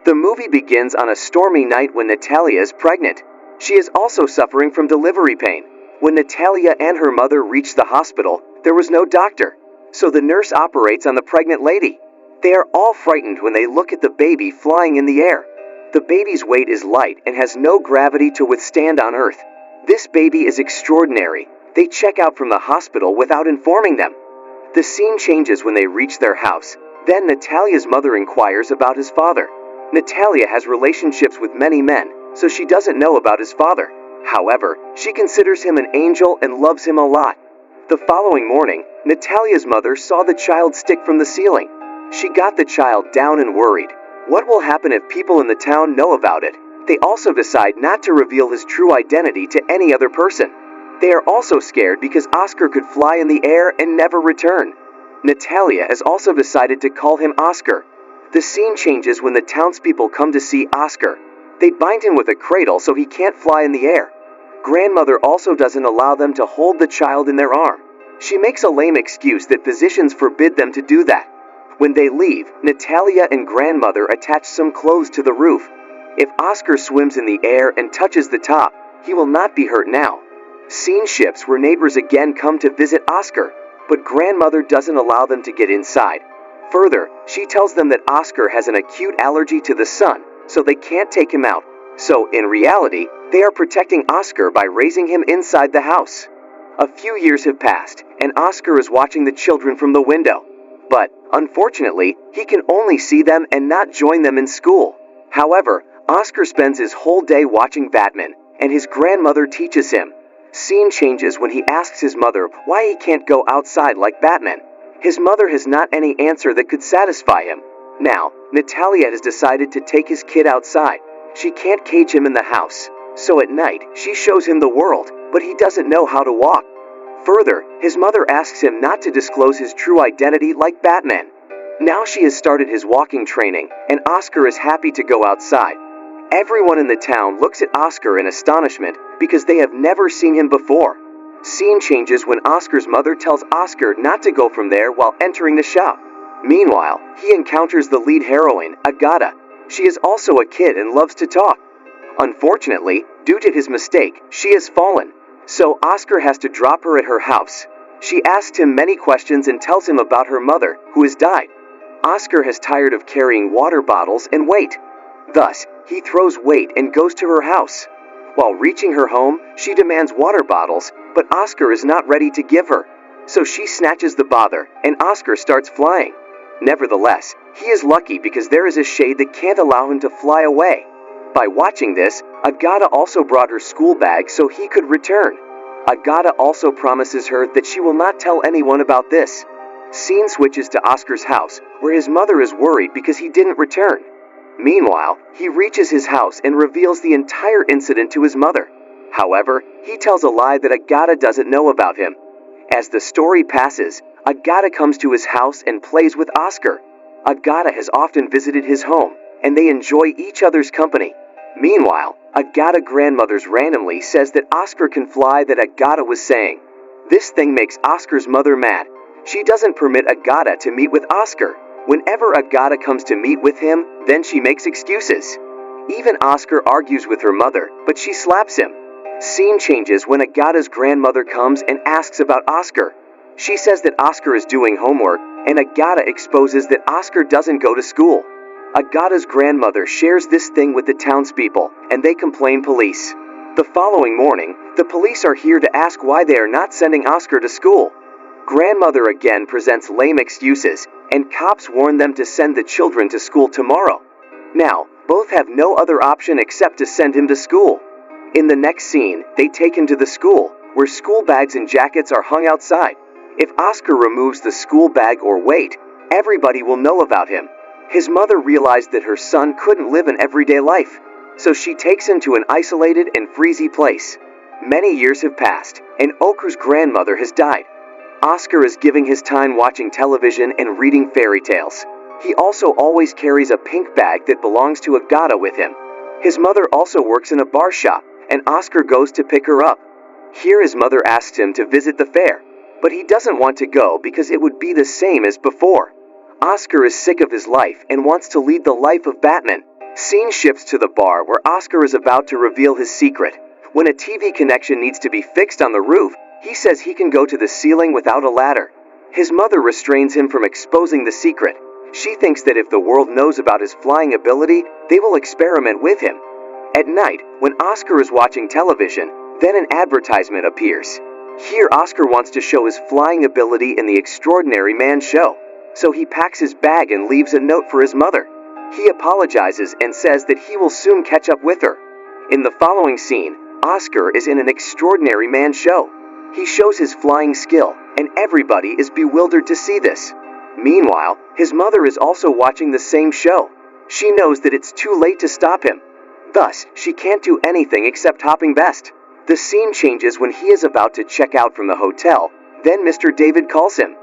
The movie begins on a stormy night when Natalia is pregnant. She is also suffering from delivery pain. When Natalia and her mother reach the hospital, there was no doctor, so the nurse operates on the pregnant lady. They are all frightened when they look at the baby flying in the air. The baby's weight is light and has no gravity to withstand on Earth. This baby is extraordinary. They check out from the hospital without informing them. The scene changes when they reach their house. Then Natalia's mother inquires about his father. Natalia has relationships with many men, so she doesn't know about his father. However, she considers him an angel and loves him a lot. The following morning, Natalia's mother saw the child stick from the ceiling. She got the child down and worried. What will happen if people in the town know about it? They also decide not to reveal his true identity to any other person. They are also scared because Oscar could fly in the air and never return. Natalia has also decided to call him Oscar. The scene changes when the townspeople come to see Oscar. They bind him with a cradle so he can't fly in the air. Grandmother also doesn't allow them to hold the child in their arm. She makes a lame excuse that physicians forbid them to do that. When they leave, Natalia and grandmother attach some clothes to the roof. If Oscar swims in the air and touches the top, he will not be hurt now. Scene shifts where neighbors again come to visit Oscar, but grandmother doesn't allow them to get inside. Further, she tells them that Oscar has an acute allergy to the sun, so they can't take him out. So, in reality, they are protecting Oscar by raising him inside the house. A few years have passed, and Oscar is watching the children from the window. But, unfortunately, he can only see them and not join them in school. However, Oscar spends his whole day watching Batman, and his grandmother teaches him. Scene changes when he asks his mother why he can't go outside like Batman. His mother has not any answer that could satisfy him. Now, Natalia has decided to take his kid outside. She can't cage him in the house, so at night, she shows him the world, but he doesn't know how to walk. Further, his mother asks him not to disclose his true identity like Batman. Now she has started his walking training, and Oscar is happy to go outside. Everyone in the town looks at Oscar in astonishment because they have never seen him before. Scene changes when Oscar's mother tells Oscar not to go from there while entering the shop. Meanwhile, he encounters the lead heroine, Agata. She is also a kid and loves to talk. Unfortunately, due to his mistake, she has fallen. So Oscar has to drop her at her house. She asks him many questions and tells him about her mother, who has died. Oscar has tired of carrying water bottles and weight. Thus, he throws weight and goes to her house. While reaching her home, she demands water bottles, but Oscar is not ready to give her. So she snatches the bother, and Oscar starts flying. Nevertheless, he is lucky because there is a shade that can't allow him to fly away. By watching this, Agata also brought her school bag so he could return. Agata also promises her that she will not tell anyone about this. Scene switches to Oscar's house, where his mother is worried because he didn't return. Meanwhile, he reaches his house and reveals the entire incident to his mother. However, he tells a lie that Agata doesn't know about him. As the story passes, Agata comes to his house and plays with Oscar. Agata has often visited his home, and they enjoy each other's company. Meanwhile, Agata grandmother's randomly says that Oscar can fly that Agata was saying. This thing makes Oscar's mother mad. She doesn't permit Agata to meet with Oscar. Whenever Agata comes to meet with him, then she makes excuses. Even Oscar argues with her mother, but she slaps him. Scene changes when Agata's grandmother comes and asks about Oscar. She says that Oscar is doing homework, and Agata exposes that Oscar doesn't go to school. Agata's grandmother shares this thing with the townspeople, and they complain police. The following morning, the police are here to ask why they are not sending Oscar to school. Grandmother again presents lame excuses, and cops warn them to send the children to school tomorrow. Now, both have no other option except to send him to school. In the next scene, they take him to the school, where school bags and jackets are hung outside. If Oscar removes the school bag or weight, everybody will know about him. His mother realized that her son couldn't live an everyday life, so she takes him to an isolated and freezy place. Many years have passed, and Oscar's grandmother has died. Oscar is giving his time watching television and reading fairy tales. He also always carries a pink bag that belongs to Agata with him. His mother also works in a bar shop, and Oscar goes to pick her up. Here his mother asks him to visit the fair, but he doesn't want to go because it would be the same as before. Oscar is sick of his life and wants to lead the life of Batman. Scene shifts to the bar where Oscar is about to reveal his secret. When a TV connection needs to be fixed on the roof, he says he can go to the ceiling without a ladder. His mother restrains him from exposing the secret. She thinks that if the world knows about his flying ability, they will experiment with him. At night, when Oscar is watching television, then an advertisement appears. Here Oscar wants to show his flying ability in the Extraordinary Man show, so he packs his bag and leaves a note for his mother. He apologizes and says that he will soon catch up with her. In the following scene, Oscar is in an Extraordinary Man show. He shows his flying skill, and everybody is bewildered to see this. Meanwhile, his mother is also watching the same show. She knows that it's too late to stop him. Thus, she can't do anything except hopping best. The scene changes when he is about to check out from the hotel. Then Mr. David calls him.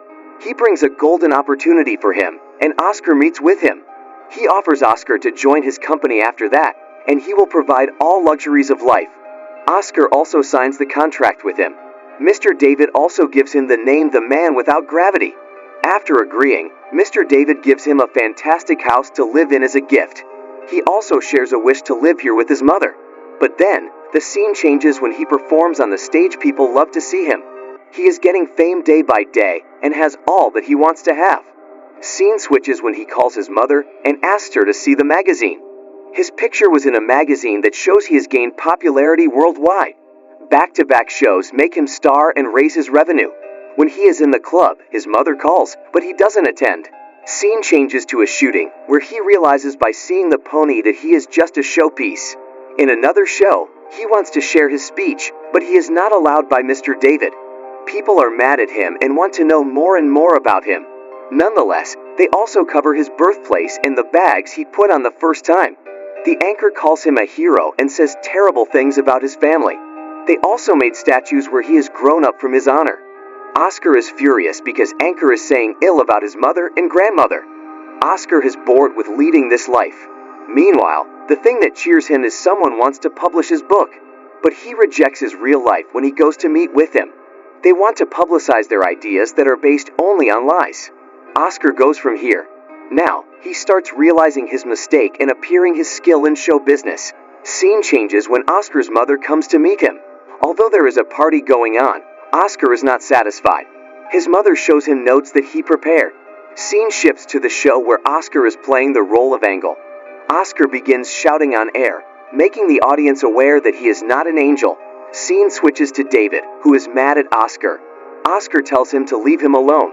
He brings a golden opportunity for him, and Oscar meets with him. He offers Oscar to join his company after that, and he will provide all luxuries of life. Oscar also signs the contract with him. Mr. David also gives him the name The Man Without Gravity. After agreeing, Mr. David gives him a fantastic house to live in as a gift. He also shares a wish to live here with his mother. But then, the scene changes when he performs on the stage. People love to see him. He is getting fame day by day and has all that he wants to have. Scene switches when he calls his mother and asks her to see the magazine. His picture was in a magazine that shows he has gained popularity worldwide. Back-to-back shows make him star and raise his revenue. When he is in the club, his mother calls, but he doesn't attend. Scene changes to a shooting, where he realizes by seeing the pony that he is just a showpiece. In another show, he wants to share his speech, but he is not allowed by Mr. David. People are mad at him and want to know more and more about him. Nonetheless, they also cover his birthplace and the bags he put on the first time. The anchor calls him a hero and says terrible things about his family. They also made statues where he has grown up from his honor. Oscar is furious because Anchor is saying ill about his mother and grandmother. Oscar is bored with leading this life. Meanwhile, the thing that cheers him is someone wants to publish his book, but he rejects his real life when he goes to meet with him. They want to publicize their ideas that are based only on lies. Oscar goes from here. Now, he starts realizing his mistake and appearing his skill in show business. Scene changes when Oscar's mother comes to meet him. Although there is a party going on, Oscar is not satisfied. His mother shows him notes that he prepared. Scene shifts to the show where Oscar is playing the role of Angel. Oscar begins shouting on air, making the audience aware that he is not an angel. Scene switches to David, who is mad at Oscar. Oscar tells him to leave him alone.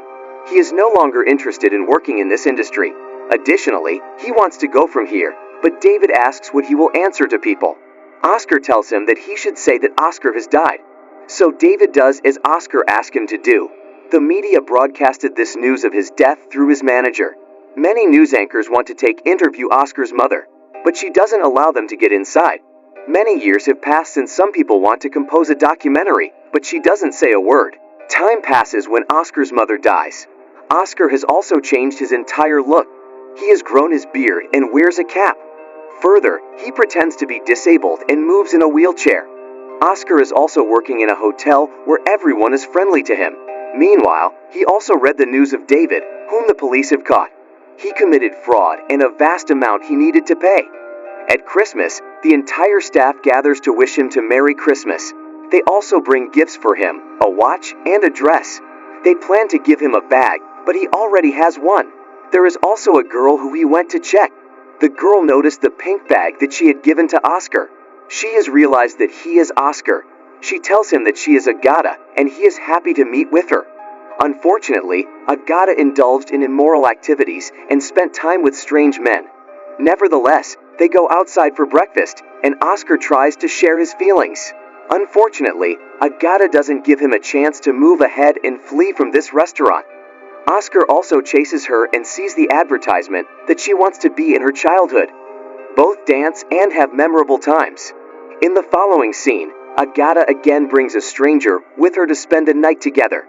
He is no longer interested in working in this industry. Additionally, he wants to go from here, but David asks what he will answer to people. Oscar tells him that he should say that Oscar has died. So David does as Oscar asked him to do. The media broadcasted this news of his death through his manager. Many news anchors want to interview Oscar's mother, but she doesn't allow them to get inside. Many years have passed and some people want to compose a documentary, but she doesn't say a word. Time passes when Oscar's mother dies. Oscar has also changed his entire look. He has grown his beard and wears a cap. Further, he pretends to be disabled and moves in a wheelchair. Oscar is also working in a hotel where everyone is friendly to him. Meanwhile, he also read the news of David, whom the police have caught. He committed fraud and a vast amount he needed to pay. At Christmas, the entire staff gathers to wish him to Merry Christmas. They also bring gifts for him, a watch and a dress. They plan to give him a bag, but he already has one. There is also a girl who he went to check. The girl noticed the pink bag that she had given to Oscar. She has realized that he is Oscar. She tells him that she is Agata, and he is happy to meet with her. Unfortunately, Agata indulged in immoral activities and spent time with strange men. Nevertheless, they go outside for breakfast, and Oscar tries to share his feelings. Unfortunately, Agata doesn't give him a chance to move ahead and flee from this restaurant. Oscar also chases her and sees the advertisement that she wants to be in her childhood. Both dance and have memorable times. In the following scene, Agata again brings a stranger with her to spend a night together.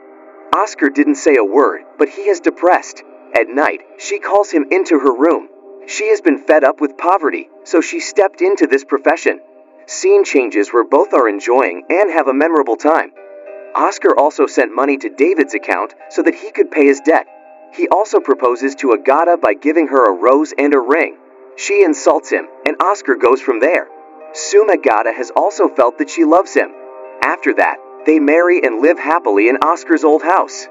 Oscar didn't say a word, but he is depressed. At night, she calls him into her room. She has been fed up with poverty, so she stepped into this profession. Scene changes where both are enjoying and have a memorable time. Oscar also sent money to David's account so that he could pay his debt. He also proposes to Agata by giving her a rose and a ring. She insults him, and Oscar goes from there. Sumagata has also felt that she loves him. After that, they marry and live happily in Oscar's old house.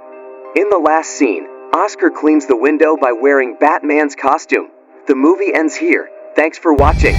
In the last scene, Oscar cleans the window by wearing Batman's costume. The movie ends here. Thanks for watching.